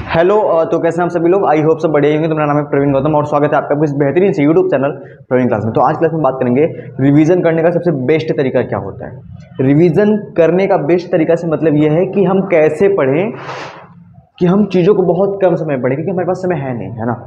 Hello. तो कैसे हैं आप सभी लोग? आई होप सब बढ़िया होंगे। तो मेरा नाम है प्रवीण गौतम और स्वागत है आपका इस बेहतरीन से यूट्यूब चैनल प्रवीण क्लास में। तो आज क्लास में बात करेंगे रिवीजन करने का सबसे बेस्ट तरीका क्या होता है। रिवीजन करने का बेस्ट तरीका से मतलब यह है कि हम कैसे पढ़ें, कि हम चीज़ों को बहुत कम समय पढ़ें, क्योंकि हमारे पास समय है नहीं, है ना।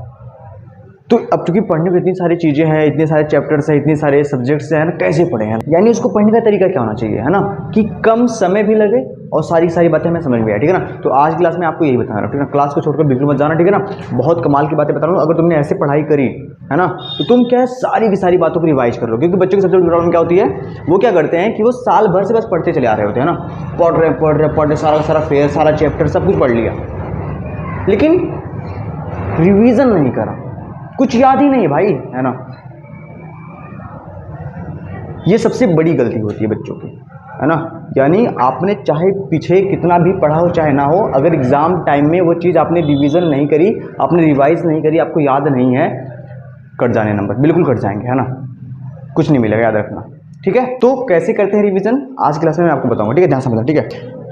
तो अब चूंकि पढ़ने को इतनी सारी चीज़ें हैं, इतने सारे चैप्टर्स हैं, इतने सारे सब्जेक्ट्स हैं ना, कैसे पढ़ें, है ना। यानी उसको पढ़ने का तरीका क्या होना चाहिए, है ना, कि कम समय भी लगे और सारी बातें हमें समझ में आए, ठीक है ना। तो आज क्लास में आपको यही बता रहा हूँ, ठीक है ना। क्लास को छोड़कर बिल्कुल मत जाना, ठीक है ना। बहुत कमाल की बातें बता रहा हूँ। अगर तुमने ऐसे पढ़ाई करी है ना, तो तुम क्या है सारी की सारी बातों को रिवाइज कर लो। क्योंकि बच्चों की सबसे बड़ी प्रॉब्लम क्या होती है, वो क्या करते हैं कि वो साल भर से बस पढ़ते चले आ रहे होते हैं ना। पढ़ रहे सारा फेयर, सारा चैप्टर सब कुछ पढ़ लिया, लेकिन रिवीजन नहीं करा, कुछ याद ही नहीं भाई, है ना। ये सबसे बड़ी गलती होती है बच्चों की, है ना। यानी आपने चाहे पीछे कितना भी पढ़ा हो चाहे ना हो, अगर एग्जाम टाइम में वो चीज़ आपने रिवीजन नहीं करी, आपने रिवाइज नहीं करी, आपको याद नहीं है, कट जाने नंबर, बिल्कुल कट जाएंगे, है ना। कुछ नहीं मिलेगा, याद रखना, ठीक है। तो कैसे करते हैं रिवीजन, आज क्लास में मैं आपको बताऊंगा, ठीक है। ध्यान समझना, ठीक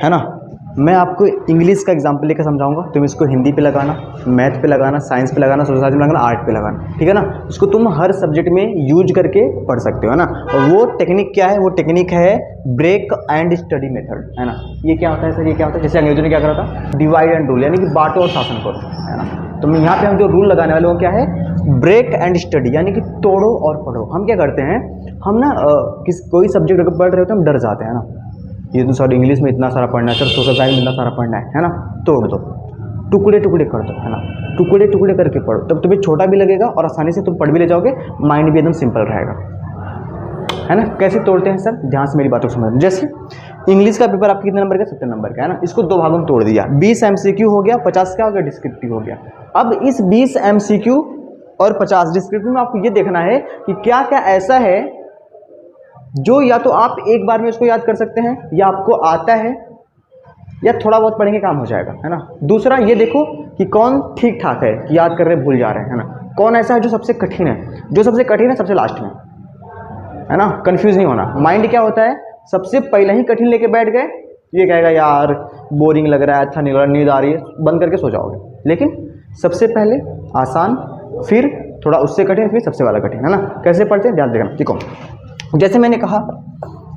है ना। मैं आपको इंग्लिश का एग्जाम्पल लेकर समझाऊंगा, तुम इसको हिंदी पे लगाना, मैथ पे लगाना, साइंस पे लगाना, सोशल साइंस में लगाना, आर्ट पे लगाना, ठीक है ना। इसको तुम हर सब्जेक्ट में यूज करके पढ़ सकते हो, है ना। और वो टेक्निक क्या है, वो टेक्निक है ब्रेक एंड स्टडी मेथड, है ना। ये क्या होता है सर, ये क्या होता है, जैसे अंग्रेजों ने क्या करा था, डिवाइड एंड रूल, यानी कि बांटो और शासन करो, है ना। तो यहाँ पे हम जो रूल लगाने वाले वो क्या है, ब्रेक एंड स्टडी, यानी कि तोड़ो और पढ़ो। हम क्या करते हैं, हम ना कोई सब्जेक्ट अगर पढ़ रहे होते हैं हम डर जाते हैं ना, ये तो सर इंग्लिश में इतना सारा पढ़ना है, सर सोशल साइंस में इतना सारा पढ़ना है ना। तोड़ दो, टुकड़े टुकड़े कर दो, है ना। टुकड़े टुकड़े करके पढ़ो, तब तुम्हें छोटा भी लगेगा और आसानी से तुम पढ़ भी ले जाओगे, माइंड भी एकदम सिंपल रहेगा, है ना। कैसे तोड़ते हैं सर, ध्यान से मेरी बातों को समझ। जैसे इंग्लिश का पेपर आपके कितने नंबर का, 70 नंबर का, है ना। इसको दो भागों में तोड़ दिया, 20 MCQ हो गया, 50 क्या हो गया, डिस्क्रिप्टिव हो गया। अब इस 20 MCQ और 50 डिस्क्रिप्टिव में आपको ये देखना है कि क्या क्या ऐसा है जो या तो आप एक बार में उसको याद कर सकते हैं, या आपको आता है, या थोड़ा बहुत पढ़ेंगे काम हो जाएगा, है ना। दूसरा ये देखो कि कौन ठीक ठाक है, कि याद कर रहे भूल जा रहे हैं, है ना। कौन ऐसा है जो सबसे कठिन है, जो सबसे कठिन है सबसे लास्ट में, है ना। कंफ्यूज नहीं होना। माइंड क्या होता है, सबसे पहले ही कठिन लेके बैठ गए, ये कहेगा यार बोरिंग लग रहा है, अच्छा नहीं लग रहा, नींद आ रही है, बंद करके सो जाओगे। लेकिन सबसे पहले आसान, फिर थोड़ा उससे कठिन, फिर सबसे वाला कठिन, है ना। कैसे पढ़ते हैं ध्यान देना, ठीक हो। जैसे मैंने कहा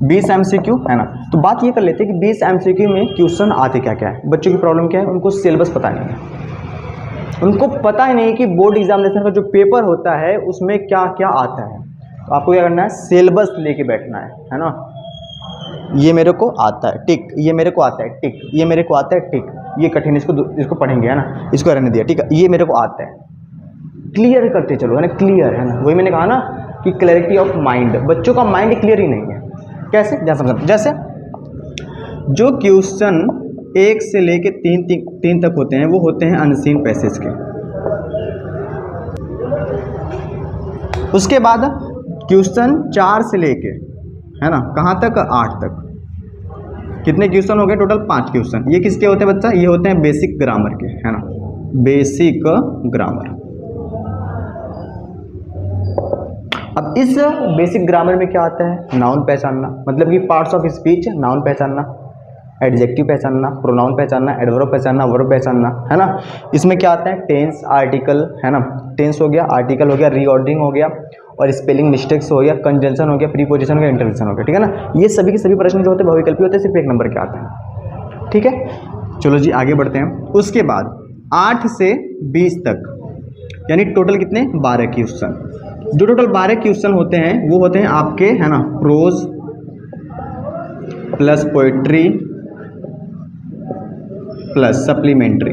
20 MCQ, है ना। तो बात ये कर लेते हैं कि 20 MCQ में क्वेश्चन आते क्या क्या है। बच्चों की प्रॉब्लम क्या है, उनको सिलेबस पता नहीं है, उनको पता ही नहीं कि बोर्ड एग्जामिनेशन का जो पेपर होता है उसमें क्या क्या आता है। तो आपको क्या करना है, सिलेबस लेके बैठना है ना। ये मेरे को आता है, टिक, ये मेरे को आता है, टिक, ये मेरे को आता है, टिक, ये कठिन, इसको पढ़ेंगे, है ना, इसको रहने दिया, ठीक है, ये मेरे को आता है। क्लियर करते चलो, है ना, क्लियर, है ना। वही मैंने कहा ना कि क्लैरिटी ऑफ माइंड, बच्चों का माइंड क्लियर ही नहीं है। कैसे, ध्यान समझना। जैसे जो क्वेश्चन 1 से लेके 3 तक होते हैं वो होते हैं अनसीन पैसेज के। उसके बाद क्वेश्चन 4 से लेके, है ना, कहाँ तक, 8 तक। कितने क्वेश्चन हो गए टोटल, 5 क्वेश्चन। ये किसके होते हैं बच्चा, ये होते हैं बेसिक ग्रामर के, है ना, बेसिक ग्रामर। अब इस बेसिक ग्रामर में क्या आता है, नाउन पहचानना, मतलब कि पार्ट्स ऑफ स्पीच, नाउन पहचानना, एडजेक्टिव पहचानना, प्रोनाउन पहचानना, एडवर्ब पहचानना, वर्ब पहचानना, है ना। इसमें क्या आता है, टेंस, आर्टिकल, है ना। टेंस हो गया, आर्टिकल हो गया, रीऑर्डरिंग हो गया, और स्पेलिंग मिस्टेक्स हो गया, कंजंक्शन हो गया, प्रीपोजिशन हो गया, इंटरजेक्शन हो गया, ठीक है ना। ये सभी के सभी प्रश्न जो होते हैं बहुविकल्पी होते हैं, सिर्फ 1 नंबर के आते हैं, ठीक है। चलो जी आगे बढ़ते हैं। उसके बाद 8 से 20 तक, यानी टोटल कितने, 12 क्वेश्चन। जो टोटल 12 क्वेश्चन होते हैं वो होते हैं आपके, है ना, prose plus poetry plus supplementary.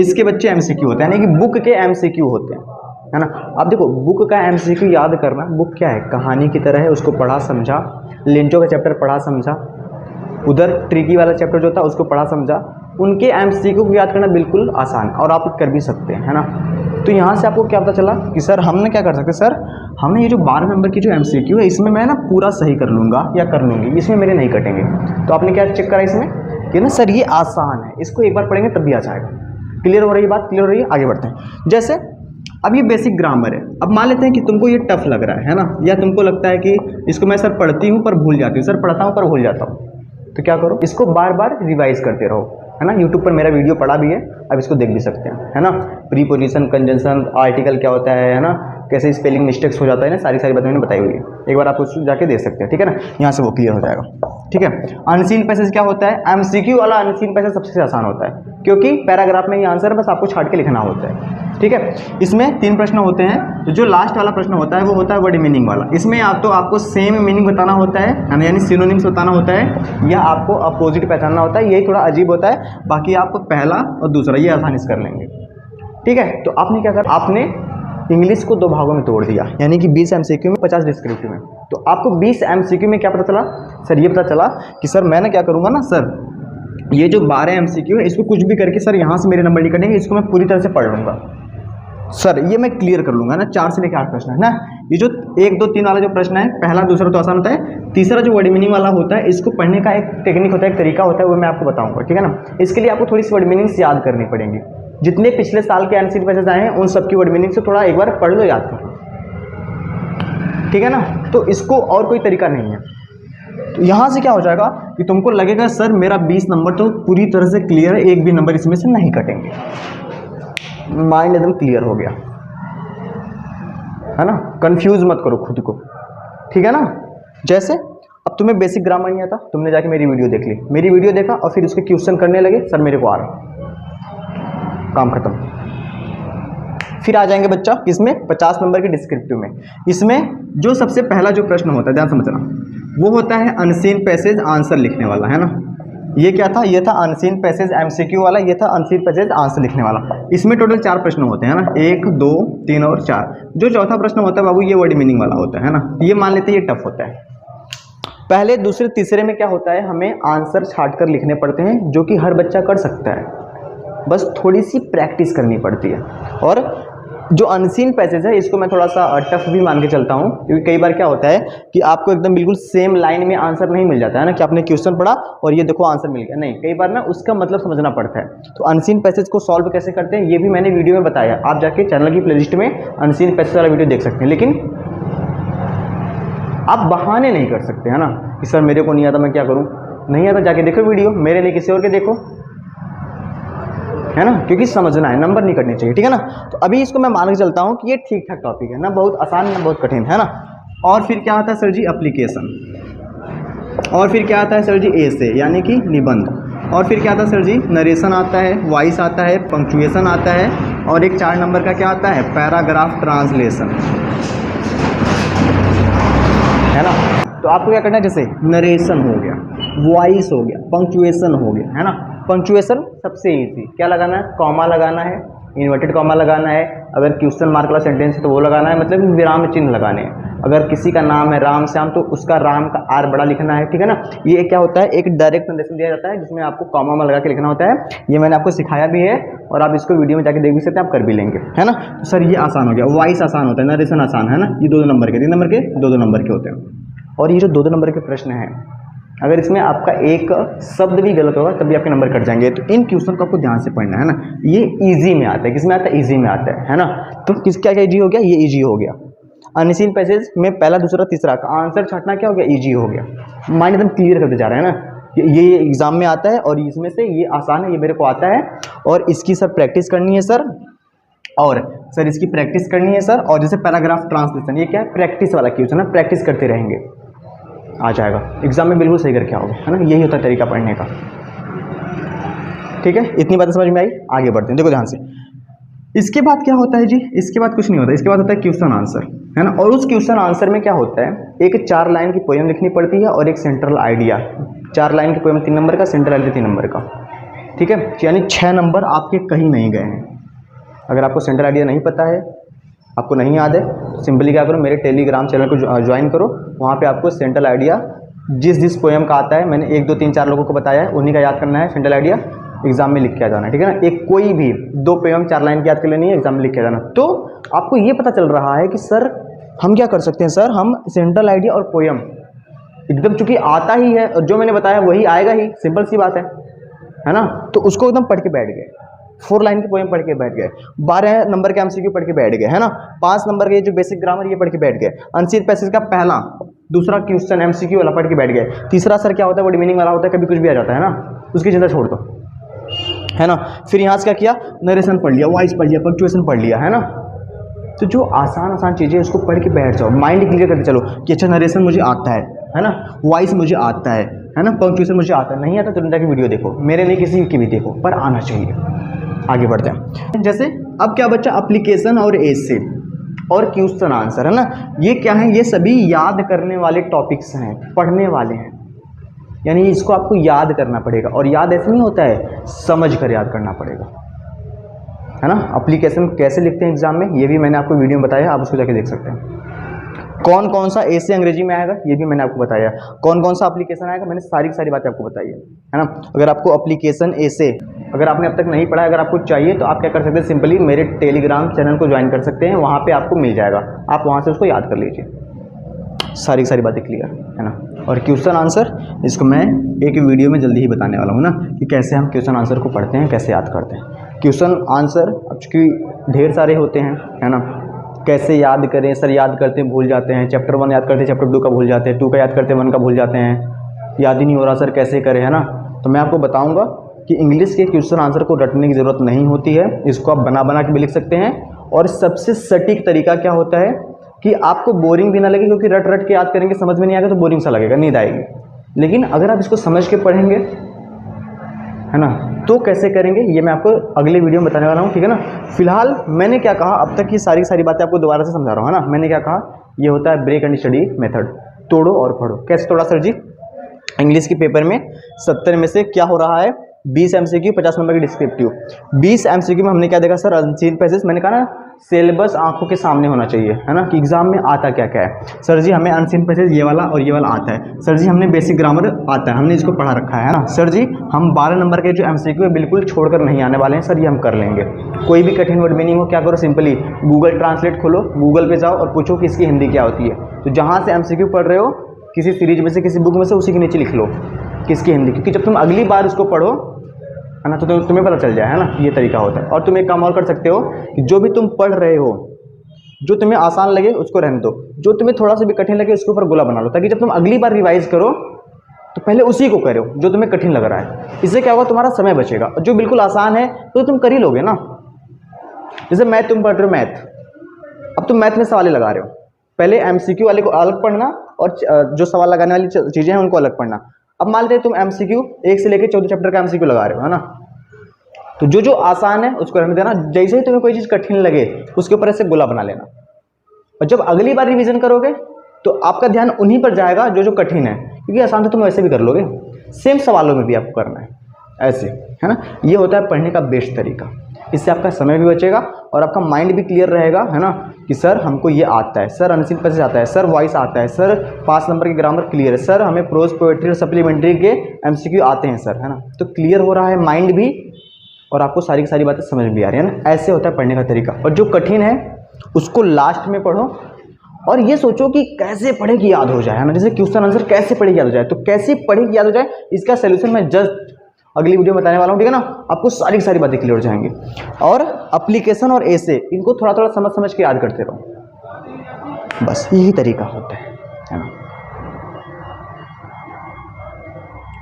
इसके बच्चे MCQ होते हैं, यानी कि बुक के MCQ होते हैं, है ना। अब देखो बुक का MCQ याद करना, बुक क्या है, कहानी की तरह है, उसको पढ़ा समझा, लिंचो का चैप्टर पढ़ा समझा, उधर ट्रिकी वाला चैप्टर जो था उसको पढ़ा समझा, उनके MCQ को याद करना बिल्कुल आसान, और आप कर भी सकते हैं, है ना। तो यहाँ से आपको क्या पता चला कि सर हमने क्या कर सकते, सर हमने ये जो 12 नंबर की जो MCQ है इसमें मैं ना पूरा सही कर लूँगा या कर लूँगी, इसमें मेरे नहीं कटेंगे। तो आपने क्या चेक करा इसमें कि ना सर ये आसान है, इसको एक बार पढ़ेंगे तब भी आ जाएगा। क्लियर हो रही है बात, क्लियर हो रही है, आगे बढ़ते हैं। जैसे अब ये बेसिक ग्रामर है, अब मान लेते हैं कि तुमको ये टफ लग रहा है ना, या तुमको लगता है कि इसको मैं सर पढ़ती हूँ पर भूल जाती हूँ, सर पढ़ता हूँ पर भूल जाता हूँ, तो क्या करो, इसको बार बार रिवाइज करते रहो। है ना। यूट्यूब पर मेरा वीडियो पड़ा भी है, आप इसको देख भी सकते हैं, है ना। प्रीपोजिशन, कंजंक्शन, आर्टिकल क्या होता है ना, कैसे स्पेलिंग मिस्टेक्स हो जाता है ना, सारी बातें मैंने बताई हुई है। एक बार आप उसको जाके देख सकते हैं, ठीक है ना। यहाँ से वो क्लियर हो जाएगा, ठीक है। अनसीन पैसेज क्या होता है? एमसीक्यू वाला अनसीन पैसेज सबसे आसान होता है, क्योंकि पैराग्राफ में ये आंसर है, बस आपको छाट के लिखना होता है, ठीक है। इसमें 3 प्रश्न होते हैं। जो लास्ट वाला प्रश्न होता है वो होता है वर्ड मीनिंग वाला। इसमें आप तो आपको सेम मीनिंग बताना होता है, यानी सिनोनिम्स बताना होता है, या आपको अपोजिट पहचानना होता है। यही थोड़ा अजीब होता है, बाकी आप पहला और दूसरा ये आसानी से कर लेंगे, ठीक है। तो आपने क्या करा, आपने इंग्लिश को 2 भागों में तोड़ दिया, यानी कि 20 एमसीक्यू में, 50 डिस्क्रिप्टिव में। तो आपको 20 एमसीक्यू में क्या पता चला सर? ये पता चला कि सर मैं क्या करूँगा ना सर, ये जो 12 एमसीक्यू है इसको कुछ भी करके सर यहाँ से मेरे नंबर निकलेंगे, इसको मैं पूरी तरह से पढ़ लूँगा सर, ये मैं क्लियर कर लूँगा ना। 4 से लेकर 8 प्रश्न है ना। ये जो 1, 2, 3 वाला जो प्रश्न है, पहला दूसरा तो आसान होता है, तीसरा जो वर्ड मीनिंग वाला होता है, इसको पढ़ने का एक टेक्निक होता है, एक तरीका होता है, वो मैं आपको बताऊँगा, ठीक है ना। इसके लिए आपको थोड़ी सी वर्ड मीनिंग्स याद करनी पड़ेंगी। जितने पिछले साल के एमसीक्यू पैसेज आए हैं उन सबकी वर्ड मीनिंग से थोड़ा एक बार पढ़ लो, याद कर लो, ठीक है ना। तो इसको और कोई तरीका नहीं है। तो यहाँ से क्या हो जाएगा कि तुमको लगेगा सर मेरा 20 नंबर तो पूरी तरह से क्लियर है, एक भी नंबर इसमें से नहीं कटेंगे, माइंड एकदम क्लियर हो गया, है ना। कंफ्यूज मत करो खुद को, ठीक है ना। जैसे अब तुम्हें बेसिक ग्रामर नहीं आता, तुमने जाके मेरी वीडियो देख ली, मेरी वीडियो देखा और फिर उसके क्वेश्चन करने लगे, सर मेरे को आ रहा, काम खत्म। फिर आ जाएंगे बच्चा इसमें 50 नंबर के डिस्क्रिप्टिव में। इसमें जो सबसे पहला जो प्रश्न होता है, ध्यान समझना, वो होता है अनसीन पैसेज आंसर लिखने वाला, है ना। ये क्या था? ये था अनसीन पैसेज एमसीक्यू वाला, ये था अनसीन पैसेज आंसर लिखने वाला। इसमें टोटल 4 प्रश्न होते हैं ना, 1, 2, 3 और 4। जो चौथा प्रश्न होता है बाबू, ये वर्ड मीनिंग वाला होता है ना। ये मान लेते हैं ये टफ होता है। पहले, दूसरे, तीसरे में क्या होता है, हमें आंसर छाट कर लिखने पड़ते हैं, जो कि हर बच्चा कर सकता है, बस थोड़ी सी प्रैक्टिस करनी पड़ती है। और जो अनसीन पैसेज है इसको मैं थोड़ा सा टफ भी मान के चलता हूँ, क्योंकि कई बार क्या होता है कि आपको एकदम बिल्कुल सेम लाइन में आंसर नहीं मिल जाता है ना, कि आपने क्वेश्चन पढ़ा और ये देखो आंसर मिल गया, नहीं, कई बार ना उसका मतलब समझना पड़ता है। तो अनसीन पैसेज को सॉल्व कैसे करते हैं ये भी मैंने वीडियो में बताया, आप जाके चैनल की प्लेलिस्ट में अनसीन पैसेज वाला वीडियो देख सकते हैं। लेकिन आप बहाने नहीं कर सकते, है ना, कि सर मेरे को नहीं आता, मैं क्या करूँ। नहीं आता, जाके देखो वीडियो, मेरे नहीं किसी और के देखो, है ना, क्योंकि समझना है, नंबर नहीं कटने चाहिए, ठीक है ना। तो अभी इसको मैं मान के चलता हूँ कि ये ठीक ठाक टॉपिक है ना, बहुत आसान ना बहुत कठिन, है ना। और फिर क्या आता है सर जी? एप्लीकेशन। और फिर क्या आता है सर जी? एसे, यानी कि निबंध। और फिर क्या आता है सर जी? नरेशन आता है, वॉइस आता है, पंक्चुएशन आता है, और एक 4 नंबर का क्या आता है? पैराग्राफ ट्रांसलेशन, है ना। तो आपको क्या करना है, जैसे नरेशन हो गया, वॉइस हो गया, पंक्चुएशन हो गया, है ना। पंक्चुएशन सबसे इजी, क्या लगाना है? कॉमा लगाना है, इन्वर्टेड कॉमा लगाना है। अगर क्वेश्चन मार्क वाला सेंटेंस है तो वो लगाना है, मतलब विराम चिन्ह लगाने हैं। अगर किसी का नाम है राम श्याम तो उसका राम का आर बड़ा लिखना है, ठीक है ना। ये क्या होता है, एक डायरेक्ट नरेशन दिया जाता है जिसमें आपको कॉमा में लगा के लिखना होता है। ये मैंने आपको सिखाया भी है और आप इसको वीडियो में जाके देख भी सकते हैं, आप कर भी लेंगे, है ना। तो सर ये आसान हो गया, वॉइस आसान होता है, नरेशन आसान, है ना। ये 2-2 नंबर के, 3 नंबर के, 2-2 नंबर के होते हैं। और ये जो 2-2 नंबर के प्रश्न हैं, अगर इसमें आपका एक शब्द भी गलत होगा तब भी आपके नंबर कट जाएंगे। तो इन क्वेश्चन को आपको ध्यान से पढ़ना है ना। ये इजी में आता है, किसमें आता है? इजी में आता है ना। तो किस क्या क्या इजी हो गया? ये इजी हो गया। अनसीन पैसेज में पहला, दूसरा, तीसरा का आंसर छाटना क्या हो गया? इजी हो गया। माइंड एकदम क्लियर करते जा रहे हैं ना। ये एग्जाम में आता है और इसमें से ये आसान है, ये मेरे को आता है, और इसकी सर प्रैक्टिस करनी है सर, और सर इसकी प्रैक्टिस करनी है सर। और जैसे पैराग्राफ ट्रांसलेशन, ये क्या है? प्रैक्टिस वाला क्वेश्चन है, प्रैक्टिस करते रहेंगे, आ जाएगा एग्जाम में, बिल्कुल सही करके आओगे, है ना। यही होता है तरीका पढ़ने का, ठीक है। इतनी बातें समझ में आई, आगे बढ़ते हैं, देखो ध्यान से। इसके बाद क्या होता है जी? इसके बाद कुछ नहीं होता, इसके बाद होता है क्वेश्चन आंसर, है ना। और उस क्वेश्चन आंसर में क्या होता है, एक 4 लाइन की पोएम लिखनी पड़ती है और एक सेंट्रल आइडिया। 4 लाइन की पोएम 3 नंबर का, सेंट्रल आइडिया 3 नंबर का, ठीक है। यानी 6 नंबर आपके कहीं नहीं गए हैं। अगर आपको सेंट्रल आइडिया नहीं पता है, आपको नहीं याद है, तो सिंपली क्या करो, मेरे टेलीग्राम चैनल को ज्वाइन करो। वहाँ पे आपको सेंट्रल आइडिया जिस पोएम का आता है, मैंने 1, 2, 3, 4 लोगों को बताया है, उन्हीं का याद करना है। सेंट्रल आइडिया एग्जाम में लिख के आ जाना है, ठीक है ना। एक कोई भी 2 पोएम 4 लाइन की याद कर लेनी है, एग्जाम में लिख के आ जाना। तो आपको ये पता चल रहा है कि सर हम क्या कर सकते हैं, सर हम सेंट्रल आइडिया और पोएम एकदम चूंकि आता ही है और जो मैंने बताया वही आएगा ही, सिंपल सी बात है ना। तो उसको एकदम पढ़ के बैठ गए, 4 लाइन की पोएम पढ़ के बैठ गए, 12 नंबर के एमसीक्यू पढ़ के बैठ गए, है ना। 5 नंबर के जो बेसिक ग्रामर ये पढ़ के बैठ गए। अनसीन पैसेज का पहला, दूसरा क्वेश्चन एमसीक्यू वाला पढ़ के बैठ गए। तीसरा सर क्या होता है? वर्ड मीनिंग वाला होता है, कभी कुछ भी आ जाता है ना, उसकी चिंता छोड़ दो, है ना। फिर यहाँ से क्या किया, नरेशन पढ़ लिया, वॉइस पढ़ लिया, पंक्चुएशन पढ़ लिया, है ना। तो जो आसान आसान चीज़ें उसको पढ़ के बैठ जाओ, माइंड क्लियर करते चलो कि अच्छा नरेशन मुझे आता है ना, वॉइस मुझे आता है ना, पंक्चुएशन मुझे आता है। नहीं आता तो तुरंत की वीडियो देखो, मेरे नहीं किसी की भी देखो, पर आना चाहिए। आगे बढ़ते हैं। जैसे अब क्या बच्चा, एप्लीकेशन और एसे और क्वेश्चन आंसर, है ना। ये क्या है, ये सभी याद करने वाले टॉपिक्स हैं, पढ़ने वाले हैं, यानी इसको आपको याद करना पड़ेगा। और याद ऐसे नहीं होता है, समझ कर याद करना पड़ेगा, है ना। एप्लीकेशन कैसे लिखते हैं एग्जाम में, ये भी मैंने आपको वीडियो में बताया, आप उसको जाके देख सकते हैं। कौन कौन सा ऐसे अंग्रेजी में आएगा ये भी मैंने आपको बताया, कौन कौन सा एप्लीकेशन आएगा मैंने सारी की सारी बातें आपको बताई है ना। अगर आपको एप्लीकेशन ऐसे अगर आपने अब तक नहीं पढ़ा, अगर आपको चाहिए तो आप क्या कर सकते हैं, सिंपली मेरे टेलीग्राम चैनल को ज्वाइन कर सकते हैं, वहाँ पे आपको मिल जाएगा, आप वहाँ से उसको याद कर लीजिए, सारी की सारी बातें क्लियर, है ना। और क्वेश्चन आंसर इसको मैं एक वीडियो में जल्दी ही बताने वाला हूँ ना, कि कैसे हम क्वेश्चन आंसर को पढ़ते हैं, कैसे याद करते हैं। क्वेश्चन आंसर अब चूँकि ढेर सारे होते हैं, है ना, कैसे याद करें, सर याद करते हैं भूल जाते हैं, चैप्टर 1 याद करते हैं, चैप्टर 2 का भूल जाते हैं, 2 का याद करते हैं, 1 का भूल जाते हैं, याद ही नहीं हो रहा सर कैसे करें, है ना। तो मैं आपको बताऊंगा कि इंग्लिश के क्वेश्चन आंसर को रटने की ज़रूरत नहीं होती है, इसको आप बना बना के भी लिख सकते हैं। और सबसे सटीक तरीका क्या होता है कि आपको बोरिंग भी ना लगे, क्योंकि रट रट के याद करेंगे समझ में नहीं आएगा तो बोरिंग सा लगेगा, नींद आएगी। लेकिन अगर आप इसको समझ के पढ़ेंगे, है ना, तो कैसे करेंगे ये मैं आपको अगले वीडियो में बताने वाला हूँ, ठीक है ना। फिलहाल मैंने क्या कहा, अब तक की सारी बातें आपको दोबारा से समझा रहा हूँ, है ना। मैंने क्या कहा, ये होता है ब्रेक एंड स्टडी मेथड, तोड़ो और पढ़ो। कैसे तोड़ा सर जी, इंग्लिश के पेपर में 70 में से क्या हो रहा है, 20 MCQ 50 नंबर की डिस्क्रिप्टिव। 20 MCQ में हमने क्या देखा सर, अनसीन पैसेज। मैंने कहा ना सिलेबस आंखों के सामने होना चाहिए, है ना, कि एग्जाम में आता क्या क्या है। सर जी हमें अनसीन पैसेज ये वाला और ये वाला आता है, सर जी हमने बेसिक ग्रामर आता है, हमने इसको पढ़ा रखा है ना। सर जी हम 12 नंबर के जो MCQ है बिल्कुल छोड़कर नहीं आने वाले हैं सर, ये हम कर लेंगे। कोई भी कठिन वर्ड मीनिंग हो, क्या करो, सिंपली गूगल ट्रांसलेट खोलो, गूगल पे जाओ और पूछो कि इसकी हिंदी क्या होती है। तो जहाँ से MCQ पढ़ रहे हो किसी सीरीज में से, किसी बुक में से, उसी के नीचे लिख लो किसकी हिंदी, क्योंकि जब तुम अगली बार उसको पढ़ो, है ना, तो तुम्हें पता चल जाए, है ना। ये तरीका होता है। और तुम एक काम और कर सकते हो कि जो भी तुम पढ़ रहे हो, जो तुम्हें आसान लगे उसको रहने दो, जो तुम्हें थोड़ा सा भी कठिन लगे उसके ऊपर गोला बना लो, ताकि जब तुम अगली बार रिवाइज करो तो पहले उसी को करो जो तुम्हें कठिन लग रहा है। इससे क्या होगा, तुम्हारा समय बचेगा। और जो बिल्कुल आसान है तो तुम कर ही लोगे ना। जैसे मैथ तुम पढ़ रहे हो, मैथ, अब तुम मैथ में सवाल लगा रहे हो, पहले MCQ वाले को अलग पढ़ना और जो सवाल लगाने वाली चीज़ें हैं उनको अलग पढ़ना। अब मान लेते तुम MCQ 1 से लेकर 14 चैप्टर का MCQ लगा रहे हो, है ना। तो जो जो आसान है उसको रहने देना, जैसे ही तुम्हें कोई चीज़ कठिन लगे उसके ऊपर ऐसे गोला बना लेना। और जब अगली बार रिवीजन करोगे तो आपका ध्यान उन्हीं पर जाएगा जो जो कठिन है, क्योंकि आसान तो तुम वैसे भी कर लोगे। सेम सवालों में भी आपको करना है ऐसे, है ना। ये होता है पढ़ने का बेस्ट तरीका। इससे आपका समय भी बचेगा और आपका माइंड भी क्लियर रहेगा, है ना, कि सर हमको ये आता है, सर अनसीन पैसेज आता है, सर वॉइस आता है, सर 5 नंबर की ग्रामर क्लियर है, सर हमें प्रोज पोएट्री और सप्लीमेंट्री के MCQ आते हैं सर, है ना। तो क्लियर हो रहा है माइंड भी और आपको सारी की सारी बातें समझ भी आ रही है ना। ऐसे होता है पढ़ने का तरीका। और जो कठिन है उसको लास्ट में पढ़ो और ये सोचो कि कैसे पढ़े कि याद हो जाए, है ना। जैसे क्वेश्चन आंसर कैसे पढ़े कि याद हो जाए, तो कैसे पढ़े कि याद हो जाए, इसका सोल्यूशन मैं जस्ट अगली वीडियो में बताने वाला हूँ, ठीक है ना। आपको सारी की सारी बातें क्लियर हो जाएंगी। और एप्लीकेशन और ऐसे इनको थोड़ा थोड़ा समझ समझ के याद करते रहो, बस यही तरीका होता है ना।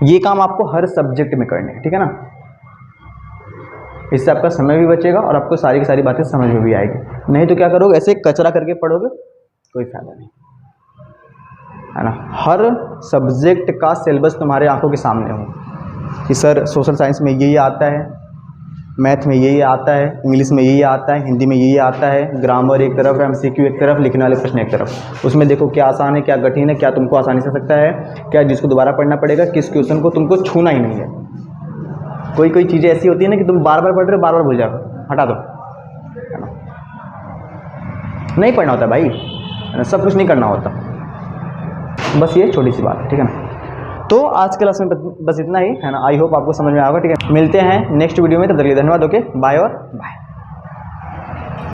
ये काम आपको हर सब्जेक्ट में करने हैं, ठीक है ना। इससे आपका समय भी बचेगा और आपको सारी की सारी बातें समझ में भी आएगी। नहीं तो क्या करोगे, ऐसे कचरा करके पढ़ोगे, कोई फायदा नहीं, है ना। हर सब्जेक्ट का सिलेबस तुम्हारे आंखों के सामने हो कि सर सोशल साइंस में ये आता है, मैथ में ये आता है, इंग्लिश में ये आता है, हिंदी में ये आता है, ग्रामर एक तरफ, MCQ एक तरफ, लिखने वाले प्रश्न एक तरफ। उसमें देखो क्या आसान है, क्या कठिन है, क्या तुमको आसानी से सकता है, क्या जिसको दोबारा पढ़ना पड़ेगा, किस क्वेश्चन को तुमको छूना ही नहीं है। कोई कोई चीज़ें ऐसी होती है ना कि तुम बार बार पढ़ रहे हो, बार बार भूल जाओ, हटा दो, है ना। नहीं पढ़ना होता भाई, सब कुछ नहीं करना होता, बस ये छोटी सी बात है, ठीक है ना। तो आज क्लास में बस इतना ही, है ना। आई होप आपको समझ में आएगा, ठीक है। मिलते हैं नेक्स्ट वीडियो में, तब तक के लिए धन्यवाद। ओके, बाय और बाय।